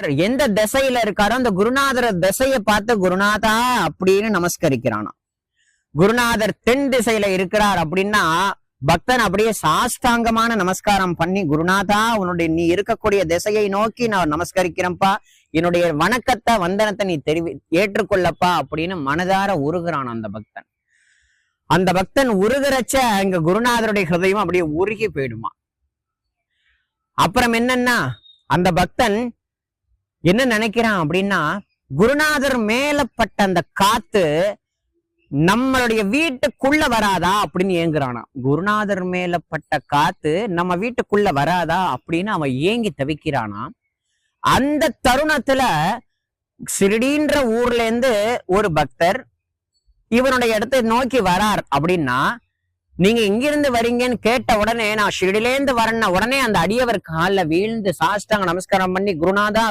எந்த திசையில இருக்காரோ அந்த குருநாதர் திசையை பார்த்து குருநாதா அப்படின்னு நமஸ்கரிக்கிறானா. குருநாதர் தென் திசையில இருக்கிறார் அப்படின்னா பக்தன் அப்படியே சாஷ்டாங்கமான நமஸ்காரம் பண்ணி, குருநாதா உன்னுடைய நீ இருக்கக்கூடிய திசையை நோக்கி நான் நமஸ்கரிக்கிறேன்ப்பா, என்னுடைய வணக்கத்தை வந்தனத்தை நீ ஏற்றுக்கொள்ளப்பா அப்படின்னு மனதார உருகிறான் அந்த பக்தன். அந்த பக்தன் உருகிறச்ச இங்க குருநாதருடைய ஹிருதயம் அப்படியே உருகி போயிடுமா. அப்புறம் என்னன்னா அந்த பக்தன் என்ன நினைக்கிறான் அப்படின்னா, குருநாதர் மேலப்பட்ட அந்த காத்து நம்மளுடைய வீட்டுக்குள்ள வராதா அப்படின்னு ஏங்குறானா. குருநாதர் மேலப்பட்ட காத்து நம்ம வீட்டுக்குள்ள வராதா அப்படின்னு அவன் ஏங்கி தவிக்கிறானா. அந்த தருணத்துல சிறுடின்ற ஊர்ல இருந்து ஒரு பக்தர் இவனுடைய இடத்தை நோக்கி வரார் அப்படின்னா, நீங்க இங்கிருந்து வரீங்கன்னு கேட்ட உடனே நான் ஷிரடியிலேருந்து வரேன்னா உடனே அந்த அடியவர் காலில் வீழ்ந்து சாஷ்டாங்க நமஸ்காரம் பண்ணி, குருநாதா